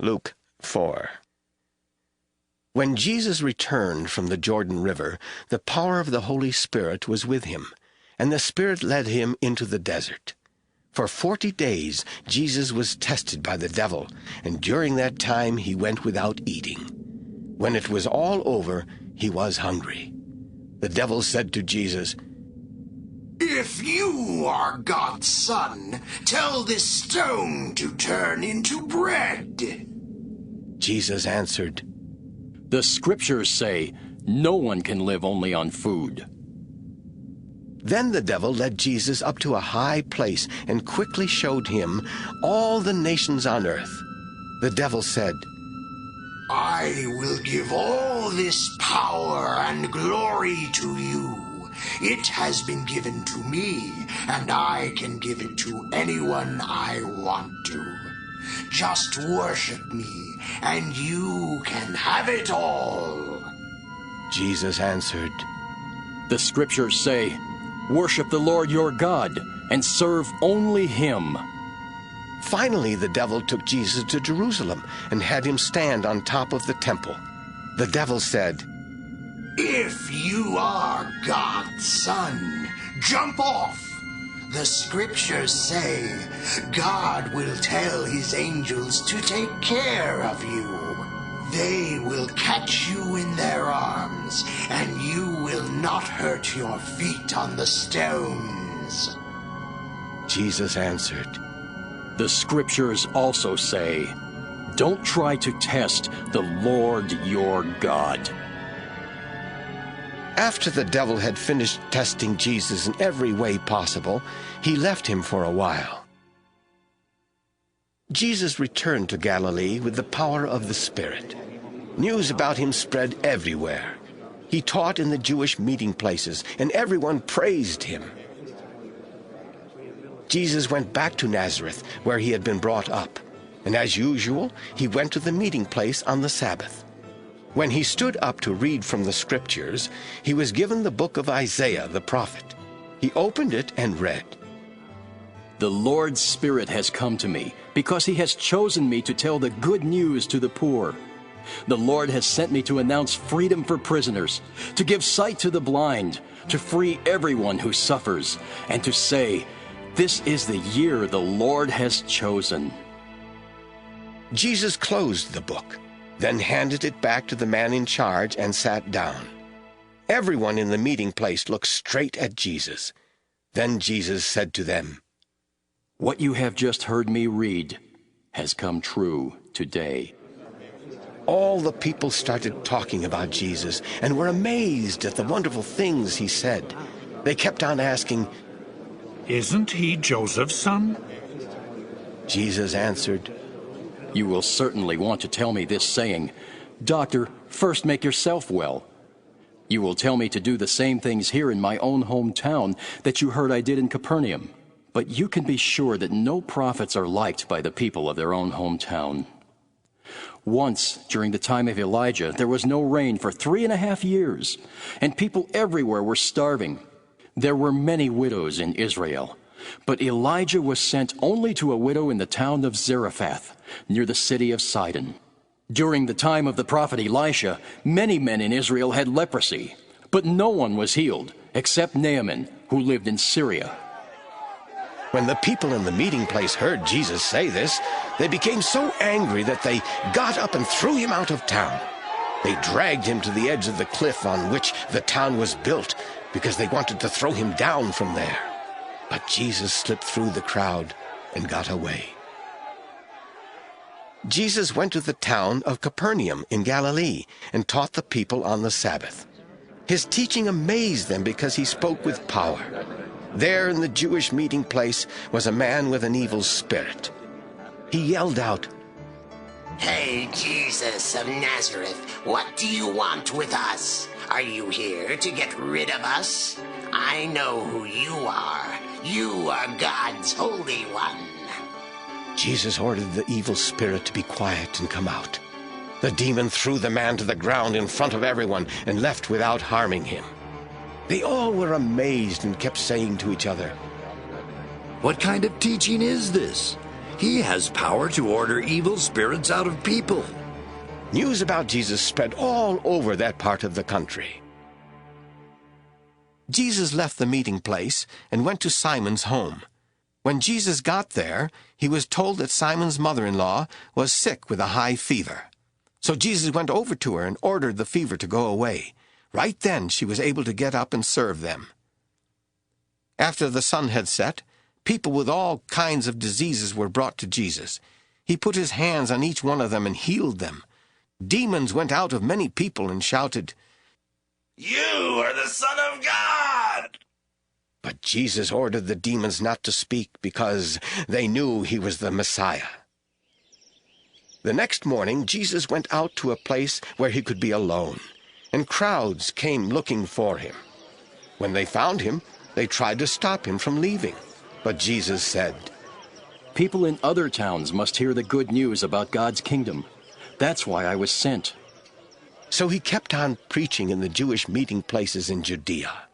Luke 4. When Jesus returned from the Jordan River, the power of the Holy Spirit was with him, and the Spirit led him into the desert. For 40 days Jesus was tested by the devil, and during that time he went without eating. When it was all over, he was hungry. The devil said to Jesus, "If you are God's Son, tell this stone to turn into bread." Jesus answered, "The Scriptures say, no one can live only on food." Then the devil led Jesus up to a high place and quickly showed him all the nations on earth. The devil said, "I will give all this power and glory to you. It has been given to me, and I can give it to anyone I want to. Just worship me, and you can have it all." Jesus answered, "The Scriptures say, worship the Lord your God, and serve only him." Finally, the devil took Jesus to Jerusalem and had him stand on top of the temple. The devil said, "If you are God's Son, jump off. The Scriptures say, God will tell his angels to take care of you. They will catch you in their arms, and you will not hurt your feet on the stones." Jesus answered, "The Scriptures also say, don't try to test the Lord your God." After the devil had finished testing Jesus in every way possible, he left him for a while. Jesus returned to Galilee with the power of the Spirit. News about him spread everywhere. He taught in the Jewish meeting places, and everyone praised him. Jesus went back to Nazareth, where he had been brought up, and as usual, he went to the meeting place on the Sabbath. When he stood up to read from the Scriptures, he was given the book of Isaiah the prophet. He opened it and read, "The Lord's Spirit has come to me, because he has chosen me to tell the good news to the poor. The Lord has sent me to announce freedom for prisoners, to give sight to the blind, to free everyone who suffers, and to say, this is the year the Lord has chosen." Jesus closed the book, then handed it back to the man in charge and sat down. Everyone in the meeting place looked straight at Jesus. Then Jesus said to them, "What you have just heard me read has come true today." All the people started talking about Jesus and were amazed at the wonderful things he said. They kept on asking, "Isn't he Joseph's son?" Jesus answered, You will certainly want to tell me this saying, "Doctor, first make yourself well." You will tell me to do the same things here in my own hometown that you heard I did in Capernaum. But you can be sure that no prophets are liked by the people of their own hometown. Once, during the time of Elijah, there was no rain for 3.5 years, and people everywhere were starving. There were many widows in Israel, but Elijah was sent only to a widow in the town of Zarephath, near the city of Sidon. During the time of the prophet Elisha, many men in Israel had leprosy, but no one was healed except Naaman, who lived in Syria. When the people in the meeting place heard Jesus say this, they became so angry that they got up and threw him out of town. They dragged him to the edge of the cliff on which the town was built, because they wanted to throw him down from there. But Jesus slipped through the crowd and got away. Jesus went to the town of Capernaum in Galilee and taught the people on the Sabbath. His teaching amazed them because he spoke with power. There in the Jewish meeting place was a man with an evil spirit. He yelled out, "Hey, Jesus of Nazareth, what do you want with us? Are you here to get rid of us? I know who you are. You are God's Holy One." Jesus ordered the evil spirit to be quiet and come out. The demon threw the man to the ground in front of everyone and left without harming him. They all were amazed and kept saying to each other, "What kind of teaching is this? He has power to order evil spirits out of people. News about Jesus spread all over that part of the country. Jesus left the meeting place and went to Simon's home. When Jesus got there, he was told that Simon's mother-in-law was sick with a high fever. So Jesus went over to her and ordered the fever to go away. Right then she was able to get up and serve them. After the sun had set, people with all kinds of diseases were brought to Jesus. He put his hands on each one of them and healed them. Demons went out of many people and shouted, "You are the Son of God!" But Jesus ordered the demons not to speak because they knew he was the Messiah. The next morning, Jesus went out to a place where he could be alone, and crowds came looking for him. When they found him, they tried to stop him from leaving. But Jesus said, People in other towns must hear the good news about God's kingdom. That's why I was sent. So he kept on preaching in the Jewish meeting places in Judea.